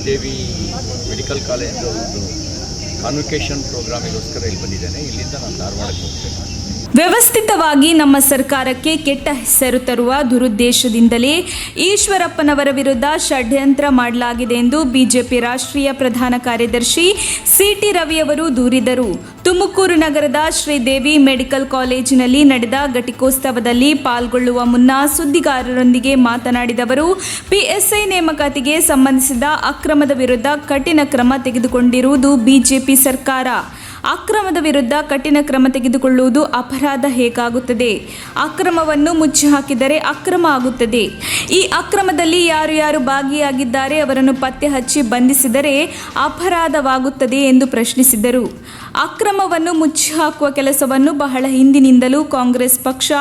Sridevi medical college ಒಂದು convocation ಪ್ರೋಗ್ರಾಮಿಗೋಸ್ಕರ ಇಲ್ಲಿ ಬಂದಿದ್ದೇನೆ. ಇಲ್ಲಿಂದ ನಾನು ಧಾರವಾಡಕ್ಕೆ ಹೋಗ್ತೇನೆ. ವ್ಯವಸ್ಥಿತವಾಗಿ ನಮ್ಮ ಸರ್ಕಾರಕ್ಕೆ ಕೆಟ್ಟ ಹೆಸರು ತರುವ ದುರುದ್ದೇಶದಿಂದಲೇ ಈಶ್ವರಪ್ಪನವರ ವಿರುದ್ಧ ಷಡ್ಯಂತ್ರ ಮಾಡಲಾಗಿದೆ ಎಂದು ಬಿಜೆಪಿ ರಾಷ್ಟ್ರೀಯ ಪ್ರಧಾನ ಕಾರ್ಯದರ್ಶಿ ಸಿಟಿ ರವಿಯವರು ದೂರಿದರು. ತುಮಕೂರು ನಗರದ ಶ್ರೀದೇವಿ ಮೆಡಿಕಲ್ ಕಾಲೇಜಿನಲ್ಲಿ ನಡೆದ ಘಟಿಕೋತ್ಸವದಲ್ಲಿ ಪಾಲ್ಗೊಳ್ಳುವ ಮುನ್ನ ಸುದ್ದಿಗಾರರೊಂದಿಗೆ ಮಾತನಾಡಿದ ಅವರು, ಪಿಎಸ್ಐ ನೇಮಕಾತಿಗೆ ಸಂಬಂಧಿಸಿದ ಅಕ್ರಮದ ವಿರುದ್ಧ ಕಠಿಣ ಕ್ರಮ ತೆಗೆದುಕೊಂಡಿರುವುದು ಬಿಜೆಪಿ ಸರ್ಕಾರ. ಅಕ್ರಮದ ವಿರುದ್ಧ ಕಠಿಣ ಕ್ರಮ ತೆಗೆದುಕೊಳ್ಳುವುದು ಅಪರಾಧ ಹೇಗಾಗುತ್ತದೆ? ಅಕ್ರಮವನ್ನು ಮುಚ್ಚಿ ಹಾಕಿದರೆ ಅಕ್ರಮ ಆಗುತ್ತದೆ. ಈ ಅಕ್ರಮದಲ್ಲಿ ಯಾರು ಭಾಗಿಯಾಗಿದ್ದಾರೆ ಅವರನ್ನು ಪತ್ತೆ ಹಚ್ಚಿ ಬಂಧಿಸಿದರೆ ಅಪರಾಧವಾಗುತ್ತದೆ ಎಂದು ಪ್ರಶ್ನಿಸಿದರು. ಅಕ್ರಮವನ್ನು ಮುಚ್ಚಿ ಹಾಕುವ ಕೆಲಸವನ್ನು ಬಹಳ ಹಿಂದಿನಿಂದಲೂ ಕಾಂಗ್ರೆಸ್ ಪಕ್ಷ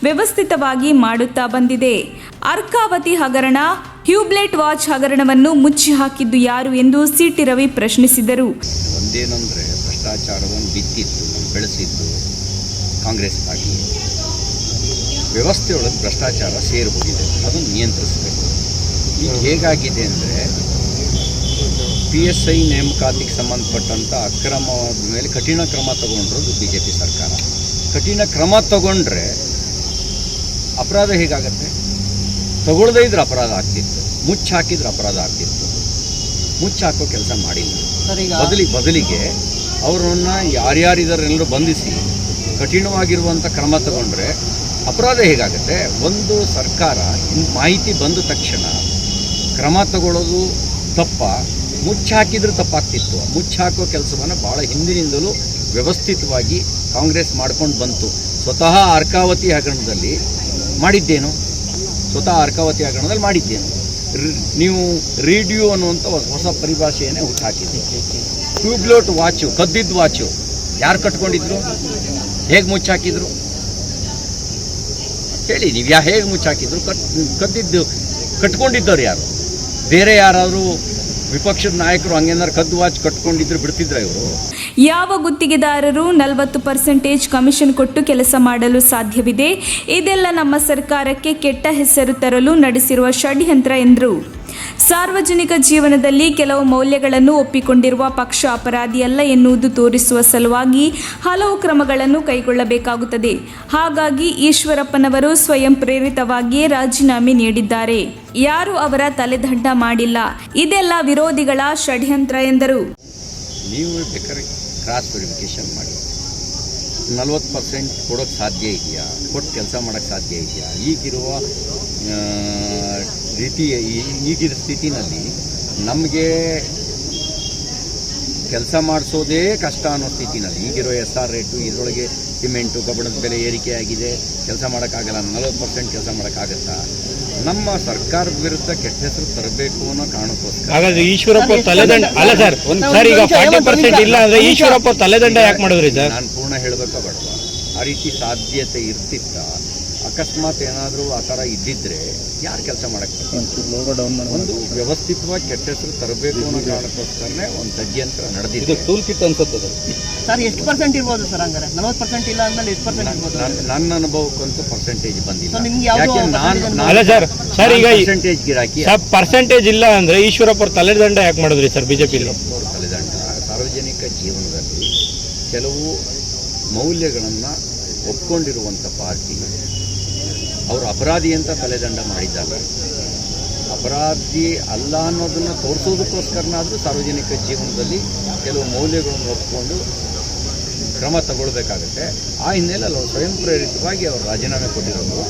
ವ್ಯವಸ್ಥಿತವಾಗಿ ಮಾಡುತ್ತಾ ಬಂದಿದೆ. ಅರ್ಕಾವತಿ ಹಗರಣ, ಟ್ಯೂಬ್ಲೈಟ್ ವಾಚ್ ಹಗರಣವನ್ನು ಮುಚ್ಚಿ ಹಾಕಿದ್ದು ಯಾರು ಎಂದು ಸಿಟಿ ರವಿ ಪ್ರಶ್ನಿಸಿದರು. ಒಂದೇನೆಂದರೆ ಭ್ರಷ್ಟಾಚಾರವನ್ನು ಬಿತ್ತಿದ್ದು ಬೆಳೆಸಿದ್ದು ಕಾಂಗ್ರೆಸ್ ಪಾರ್ಟಿ. ವ್ಯವಸ್ಥೆಯೊಳಗೆ ಭ್ರಷ್ಟಾಚಾರ ಸೇರಿ ಹೋಗಿದೆ, ಅದನ್ನು ನಿಯಂತ್ರಿಸಬೇಕು. ಈಗ ಹೇಗಾಗಿದೆ ಅಂದರೆ PSI ನೇಮಕಾತಿಗೆ ಸಂಬಂಧಪಟ್ಟಂಥ ಅಕ್ರಮದ ಮೇಲೆ ಕಠಿಣ ಕ್ರಮ ತಗೊಂಡಿರೋದು BJP ಸರ್ಕಾರ. ಕಠಿಣ ಕ್ರಮ ತಗೊಂಡ್ರೆ ಅಪರಾಧ ಹೇಗಾಗತ್ತೆ? ತಗೊಳ್ಳದೇ ಇದ್ರೆ ಅಪರಾಧ ಆಗ್ತಿತ್ತು, ಮುಚ್ಚಿ ಹಾಕಿದ್ರೆ ಅಪರಾಧ ಆಗ್ತಿತ್ತು. ಮುಚ್ಚಿ ಹಾಕೋ ಕೆಲಸ ಮಾಡಿಲ್ಲ. ಬದಲಿಗೆ ಅವರನ್ನು ಯಾರ್ಯಾರಿದರೆಲ್ಲರೂ ಬಂಧಿಸಿ ಕಠಿಣವಾಗಿರುವಂಥ ಕ್ರಮ ತಗೊಂಡ್ರೆ ಅಪರಾಧ ಹೇಗಾಗುತ್ತೆ? ಒಂದು ಸರ್ಕಾರ ಮಾಹಿತಿ ಬಂದ ತಕ್ಷಣ ಕ್ರಮ ತಗೊಳ್ಳೋದು ತಪ್ಪ, ಮುಚ್ಚಿ ಹಾಕಿದ್ರೆ ತಪ್ಪಾಗ್ತಿತ್ತು. ಮುಚ್ಚಿ ಹಾಕೋ ಕೆಲಸವನ್ನು ಭಾಳ ಹಿಂದಿನಿಂದಲೂ ವ್ಯವಸ್ಥಿತವಾಗಿ ಕಾಂಗ್ರೆಸ್ ಮಾಡ್ಕೊಂಡು ಬಂತು. ಸ್ವತಃ ಅರ್ಕಾವತಿ ಹಗರಣದಲ್ಲಿ ಮಾಡಿದ್ದೇನು? ನೀವು ರೇಡಿಯೋ ಅನ್ನುವಂಥ ಹೊಸ ಪರಿಭಾಷೆಯನ್ನೇ ಹುಟ್ಟಾಕಿದ್ದೆ. ಟ್ಯೂಬ್ಲೈಟ್ ವಾಚು, ಕದ್ದಿದ್ದ ವಾಚು ಯಾರು ಕಟ್ಕೊಂಡಿದ್ರು? ಹೇಗೆ ಮುಚ್ಚಾಕಿದ್ರು ಹೇಳಿ ನೀವು? ಹೇಗೆ ಮುಚ್ಚಾಕಿದ್ರು? ಕದ್ದಿದ್ದು ಕಟ್ಕೊಂಡಿದ್ದವ್ರು ಯಾರು? ಬೇರೆ ಯಾರಾದರೂ ವಿಪಕ್ಷದ ನಾಯಕರು ಹಂಗೇನಾರು ಕದ್ದು ವಾಚ್ ಕಟ್ಕೊಂಡಿದ್ರು ಬಿಡ್ತಿದ್ರ ಇವರು? ಯಾವ ಗುತ್ತಿಗೆದಾರರು 40% ಕಮಿಷನ್ ಕೊಟ್ಟು ಕೆಲಸ ಮಾಡಲು ಸಾಧ್ಯವಿದೆ? ಇದೆಲ್ಲ ನಮ್ಮ ಸರ್ಕಾರಕ್ಕೆ ಕೆಟ್ಟ ಹೆಸರು ತರಲು ನಡೆಸಿರುವ ಷಡ್ಯಂತ್ರ ಎಂದರು. ಸಾರ್ವಜನಿಕ ಜೀವನದಲ್ಲಿ ಕೆಲವು ಮೌಲ್ಯಗಳನ್ನು ಒಪ್ಪಿಕೊಂಡಿರುವ ಪಕ್ಷ ಅಪರಾಧಿಯಲ್ಲ ಎನ್ನುವುದು ತೋರಿಸುವ ಸಲುವಾಗಿ ಹಲವು ಕ್ರಮಗಳನ್ನು ಕೈಗೊಳ್ಳಬೇಕಾಗುತ್ತದೆ. ಹಾಗಾಗಿ ಈಶ್ವರಪ್ಪನವರು ಸ್ವಯಂ ಪ್ರೇರಿತವಾಗಿಯೇ ರಾಜೀನಾಮೆ ನೀಡಿದ್ದಾರೆ. ಯಾರು ಅವರ ತಲೆದಂಡ ಮಾಡಿಲ್ಲ. ಇದೆಲ್ಲ ವಿರೋಧಿಗಳ ಷಡ್ಯಂತ್ರ ಎಂದರು. ನೀವು ಬೇಕಾದ್ರೆ ಕ್ರಾಸ್ ವೆರಿಫಿಕೇಷನ್ ಮಾಡಿ 40% ಕೊಡೋಕ್ಕೆ ಸಾಧ್ಯ ಇದೆಯಾ? ಕೊಟ್ಟು ಕೆಲಸ ಮಾಡೋಕ್ಕೆ ಸಾಧ್ಯ ಇದೆಯಾ? ಈಗಿರುವ ಈಗಿನ ಸ್ಥಿತಿನಲ್ಲಿ ನಮಗೆ ಕೆಲಸ ಮಾಡಿಸೋದೇ ಕಷ್ಟ ಅನ್ನೋ ಸ್ಥಿತಿನಲ್ಲಿ, ಈಗಿರೋ SR ರೇಟು, ಇದರೊಳಗೆ ಸಿಮೆಂಟು ಕಬ್ಬಿಣದ ಬೆಲೆ ಏರಿಕೆ ಆಗಿದೆ, ಕೆಲಸ ಮಾಡೋಕ್ಕಾಗಲ್ಲ. 40% ಕೆಲಸ ಮಾಡೋಕ್ಕಾಗತ್ತಾ? ನಮ್ಮ ಸರ್ಕಾರದ ವಿರುದ್ಧ ಕೆಟ್ಟ ಹೆಸರು ತರಬೇಕು ಅನ್ನೋ ಕಾರಣಕ್ಕೋಸ್ಕರ ಹಾಗಾದ್ರೆ ಈಶ್ವರಪ್ಪ ತಲೆದಂಡ ಅಲ್ಲ ಸರ್. ಈಗ 40% ಇಲ್ಲ ಅಂದ್ರೆ ಈಶ್ವರಪ್ಪ ತಲೆದಂಡ ಯಾಕೆ ಮಾಡಿದ್ರಿ ಸರ್? ನಾನು ಪೂರ್ಣ ಹೇಳಬೇಕಾ ಬೇಡವಾ? ಆ ರೀತಿ ಸಾಧ್ಯತೆ ಇರ್ತಿತ್ತ? ಅಕಸ್ಮಾತ್ ಏನಾದರೂ ಆ ಥರ ಇದ್ದಿದ್ರೆ ಯಾರು ಕೆಲಸ ಮಾಡಕ್ಕೆ? ಒಂದು ವ್ಯವಸ್ಥಿತವಾಗಿ ಕೆಟ್ಟ ಹೆಸರು ತರಬೇಕು ಅನ್ನೋ ಕಾರಣಕ್ಕೋಸ್ಕರನೇ ಒಂದು ಷಡ್ಯಂತ್ರ ನಡೆದಿದೆ. ಟೂಲ್ ಕಿಟ್ ಅನ್ಸುತ್ತೆ ಸರ್. ಎಷ್ಟು ಪರ್ಸೆಂಟ್ ಇರ್ಬೋದು ಸರ್? ಹಂಗಾರೆ 40% ಇಲ್ಲ ಅಂದ್ಮೇಲೆ ಎಷ್ಟು ಪರ್ಸೆಂಟ್ ಇರ್ಬೋದು? ನನ್ನ ಅನುಭವಕ್ಕಂತೂ ಪರ್ಸೆಂಟೇಜ್ ಬಂದಿಲ್ಲ. ಅಲ್ಲ ಸರ್. ಸರ್ ಈಗ ಪರ್ಸೆಂಟೇಜ್ ಗಿರಾಕಿ ಪರ್ಸೆಂಟೇಜ್ ಇಲ್ಲ ಅಂದ್ರೆ ಈಶ್ವರಪ್ಪ ತಲೆದಂಡ ಯಾಕೆ ಮಾಡಿದ್ರಿ ಸರ್ ಬಿಜೆಪಿ? ತಲೆದಂಡ ಸಾರ್ವಜನಿಕ ಜೀವನದಲ್ಲಿ ಕೆಲವು ಮೌಲ್ಯಗಳನ್ನು ಒಪ್ಕೊಂಡಿರುವಂಥ ಪಾರ್ಟಿ ಅವರು ಅಪರಾಧಿ ಅಂತ ತಲೆದಂಡ ಮಾಡಿದ್ದಾರೆ. ಅಪರಾಧಿ ಅಲ್ಲ ಅನ್ನೋದನ್ನು ತೋರಿಸೋದಕ್ಕೋಸ್ಕರನಾದರೂ ಸಾರ್ವಜನಿಕ ಜೀವನದಲ್ಲಿ ಕೆಲವು ಮೌಲ್ಯಗಳನ್ನು ಒಪ್ಪಿಕೊಂಡು ಕ್ರಮ ತಗೊಳ್ಬೇಕಾಗತ್ತೆ. ಆ ಹಿನ್ನೆಲೆಯಲ್ಲಿ ಅವರು ಸ್ವಯಂ ಪ್ರೇರಿತವಾಗಿ ಅವರು ರಾಜೀನಾಮೆ ಕೊಟ್ಟಿರೋದು,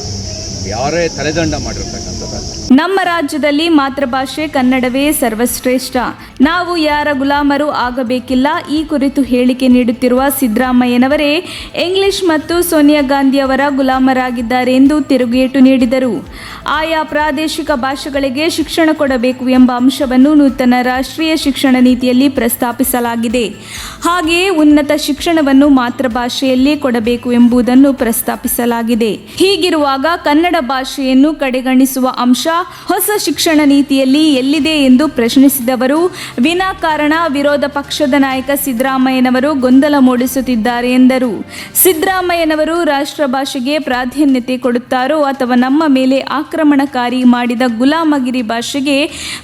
ಯಾರೇ ತಲೆದಂಡ ಮಾಡಿರ್ತಕ್ಕಂಥದ್ದಲ್ಲ. ನಮ್ಮ ರಾಜ್ಯದಲ್ಲಿ ಮಾತೃಭಾಷೆ ಕನ್ನಡವೇ ಸರ್ವಶ್ರೇಷ್ಠ. ನಾವು ಯಾರ ಗುಲಾಮರು ಆಗಬೇಕಿಲ್ಲ. ಈ ಕುರಿತು ಹೇಳಿಕೆ ನೀಡುತ್ತಿರುವ ಸಿದ್ದರಾಮಯ್ಯನವರೇ ಇಂಗ್ಲಿಷ್ ಮತ್ತು ಸೋನಿಯಾ ಗಾಂಧಿ ಅವರ ಗುಲಾಮರಾಗಿದ್ದಾರೆ ಎಂದು ತಿರುಗೇಟು ನೀಡಿದರು. ಆಯಾ ಪ್ರಾದೇಶಿಕ ಭಾಷೆಗಳಿಗೆ ಶಿಕ್ಷಣ ಕೊಡಬೇಕು ಎಂಬ ಅಂಶವನ್ನು ನೂತನ ರಾಷ್ಟ್ರೀಯ ಶಿಕ್ಷಣ ನೀತಿಯಲ್ಲಿ ಪ್ರಸ್ತಾಪಿಸಲಾಗಿದೆ. ಹಾಗೆಯೇ ಉನ್ನತ ಶಿಕ್ಷಣವನ್ನು ಮಾತೃಭಾಷೆಯಲ್ಲೇ ಕೊಡಬೇಕು ಎಂಬುದನ್ನು ಪ್ರಸ್ತಾಪಿಸಲಾಗಿದೆ. ಹೀಗಿರುವಾಗ ಕನ್ನಡ ಭಾಷೆಯನ್ನು ಕಡೆಗಣಿಸುವ ಅಂಶ ಹೊಸ ಶಿಕ್ಷಣ ನೀತಿಯಲ್ಲಿ ಎಲ್ಲಿದೆ ಎಂದು ಪ್ರಶ್ನಿಸಿದವರು, ವಿನಾಕಾರಣ ವಿರೋಧ ಪಕ್ಷದ ನಾಯಕ ಸಿದ್ದರಾಮಯ್ಯನವರು ಗೊಂದಲ ಮೂಡಿಸುತ್ತಿದ್ದಾರೆ ಎಂದರು. ಸಿದ್ದರಾಮಯ್ಯನವರು ರಾಷ್ಟ್ರ ಭಾಷೆಗೆ ಪ್ರಾಧಾನ್ಯತೆ ಕೊಡುತ್ತಾರೋ ಅಥವಾ ನಮ್ಮ ಮೇಲೆ ಆಕ್ರಮಣಕಾರಿ ಮಾಡಿದ ಗುಲಾಮಗಿರಿ ಭಾಷೆಗೆ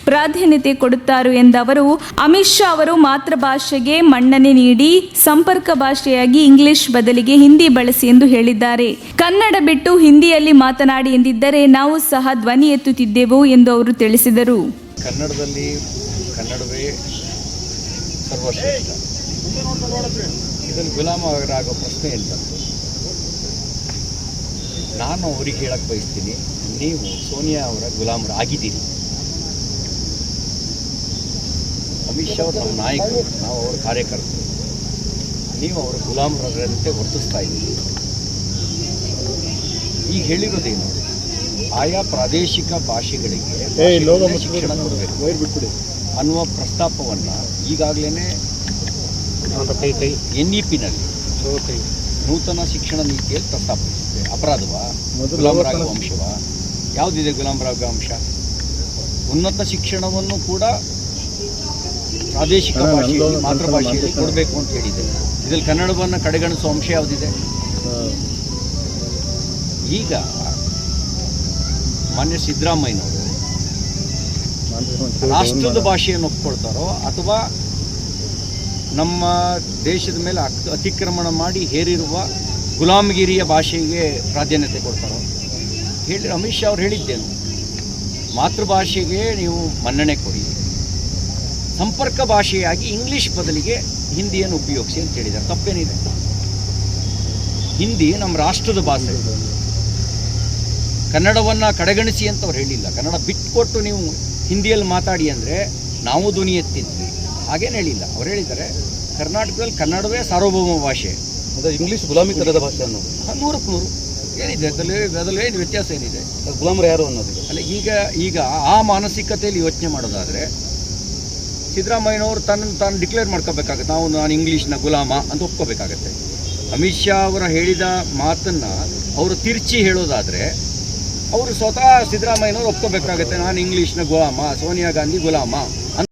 ಪ್ರಾಧಾನ್ಯತೆ ಕೊಡುತ್ತಾರೋ ಎಂದ ಅವರು, ಅಮಿತ್ ಶಾ ಅವರು ಮಾತೃಭಾಷೆಗೆ ಮನ್ನಣೆ ನೀಡಿ ಸಂಪರ್ಕ ಭಾಷೆಯಾಗಿ ಇಂಗ್ಲಿಷ್ ಬದಲಿಗೆ ಹಿಂದಿ ಬಳಸಿ ಎಂದು ಹೇಳಿದ್ದಾರೆ. ಕನ್ನಡ ಬಿಟ್ಟು ಹಿಂದಿಯಲ್ಲಿ ಮಾತನಾಡಿ ಎಂದಿದ್ದರೆ ನಾವು ಸಹ ಧ್ವನಿ ಎತ್ತುತ್ತಿದ್ದೆವು ಎಂದು ಅವರು ತಿಳಿಸಿದರು. ಕನ್ನಡದಲ್ಲಿ ಕನ್ನಡವೇ ಸರ್ವಶ್ರೇಷ್ಠ. ಇದರಲ್ಲಿ ಗುಲಾಮರಾಗೋ ಪ್ರಶ್ನೆ ಏನು ಬಂತು? ನಾನು ಅವ್ರಿಗೆ ಹೇಳಕ್ಕೆ ಬಯಸ್ತೀನಿ, ನೀವು ಸೋನಿಯಾ ಅವರ ಗುಲಾಮರು ಆಗಿದ್ದೀರಿ. ಅಮಿತ್ ಶಾ ಅವರು ನಮ್ಮ ನಾಯಕರು, ನಾವು ಅವರ ಕಾರ್ಯಕರ್ತರು. ನೀವು ಅವರ ಗುಲಾಮರಂತೆ ವರ್ತಿಸ್ತಾ ಇದ್ದೀರಿ. ಈಗ ಹೇಳಿರೋದೇನು? ಆಯಾ ಪ್ರಾದೇಶಿಕ ಭಾಷೆಗಳಿಗೆ ಶಿಕ್ಷಣ ಕೊಡಬೇಕು ಅನ್ನುವ ಪ್ರಸ್ತಾಪವನ್ನು ಈಗಾಗಲೇ NEP-ನಲ್ಲಿ ನೂತನ ಶಿಕ್ಷಣ ನೀತಿಯಲ್ಲಿ ಪ್ರಸ್ತಾಪಿಸಿದೆ. ಅಪರಾಧವಾ? ಗುಲಾಮರಾಗುವ ಅಂಶವಾ? ಯಾವುದಿದೆ ಗುಲಾಮರಾಗುವ ಅಂಶ? ಉನ್ನತ ಶಿಕ್ಷಣವನ್ನು ಕೂಡ ಪ್ರಾದೇಶಿಕ ಭಾಷೆಯಲ್ಲಿ ಮಾತೃಭಾಷೆಯಲ್ಲಿ ಕೊಡಬೇಕು ಅಂತ ಹೇಳಿದೆ. ಇದರಲ್ಲಿ ಕನ್ನಡವನ್ನು ಕಡೆಗಣಿಸುವ ಅಂಶ ಯಾವುದಿದೆ? ಈಗ ಮಾನ್ಯ ಸಿದ್ದರಾಮಯ್ಯನವರು ರಾಷ್ಟ್ರದ ಭಾಷೆಯನ್ನು ಒಪ್ಕೊಳ್ತಾರೋ ಅಥವಾ ನಮ್ಮ ದೇಶದ ಮೇಲೆ ಅತಿಕ್ರಮಣ ಮಾಡಿ ಹೇರಿರುವ ಗುಲಾಮಗಿರಿಯ ಭಾಷೆಗೆ ಪ್ರಾಧಾನ್ಯತೆ ಕೊಡ್ತಾರೋ? ಹೇಳಿ, ಅಮಿತ್ ಶಾ ಅವ್ರು ಹೇಳಿದ್ದೇನು? ಮಾತೃಭಾಷೆಗೆ ನೀವು ಮನ್ನಣೆ ಕೊಡಿ, ಸಂಪರ್ಕ ಭಾಷೆಯಾಗಿ ಇಂಗ್ಲೀಷ್ ಬದಲಿಗೆ ಹಿಂದಿಯನ್ನು ಉಪಯೋಗಿಸಿ ಅಂತ ಹೇಳಿದ್ದಾರೆ. ತಪ್ಪೇನಿದೆ? ಹಿಂದಿ ನಮ್ಮ ರಾಷ್ಟ್ರದ ಭಾಷೆ. ಕನ್ನಡವನ್ನು ಕಡೆಗಣಿಸಿ ಅಂತ ಅವ್ರು ಹೇಳಿಲ್ಲ. ಕನ್ನಡ ಬಿಟ್ಟುಕೊಟ್ಟು ನೀವು ಹಿಂದಿಯಲ್ಲಿ ಮಾತಾಡಿ ಅಂದರೆ ನಾವು ಧ್ವನಿ ಎತ್ತಿದ್ವಿ, ಹಾಗೇನು ಹೇಳಿಲ್ಲ. ಅವ್ರು ಹೇಳಿದ್ದಾರೆ ಕರ್ನಾಟಕದಲ್ಲಿ ಕನ್ನಡವೇ ಸಾರ್ವಭೌಮ ಭಾಷೆ, ಅಂದರೆ ಇಂಗ್ಲೀಷ್ ಗುಲಾಮಿ ತರದ ಭಾಷೆ ಅನ್ನೋದು 100ಕ್ಕೆ 100 ಏನಿದೆ ಅದರಲ್ಲಿ ಏನು ವ್ಯತ್ಯಾಸ ಏನಿದೆ? ಗುಲಾಮರು ಯಾರು ಅನ್ನೋದು ಅಲ್ಲ, ಈಗ ಆ ಮಾನಸಿಕತೆಯಲ್ಲಿ ಯೋಚನೆ ಮಾಡೋದಾದರೆ ಸಿದ್ದರಾಮಯ್ಯನವರು ತಾನು ಡಿಕ್ಲೇರ್ ಮಾಡ್ಕೋಬೇಕಾಗತ್ತೆ, ನಾನು ಇಂಗ್ಲೀಷ್ನ ಗುಲಾಮ ಅಂತ ಒಪ್ಕೋಬೇಕಾಗತ್ತೆ. ಅಮಿತ್ ಶಾ ಅವರ ಹೇಳಿದ ಮಾತನ್ನು ಅವರು ತಿರ್ಚಿ ಹೇಳೋದಾದರೆ ಅವರು ಸ್ವತಃ ಸಿದ್ದರಾಮಯ್ಯನವರು ಒಪ್ಕೋಬೇಕಾಗತ್ತೆ, ನಾನು ಇಂಗ್ಲೀಷ್ನ ಗುಲಾಮ, ಸೋನಿಯಾ ಗಾಂಧಿ ಗುಲಾಮ ಅಂತ.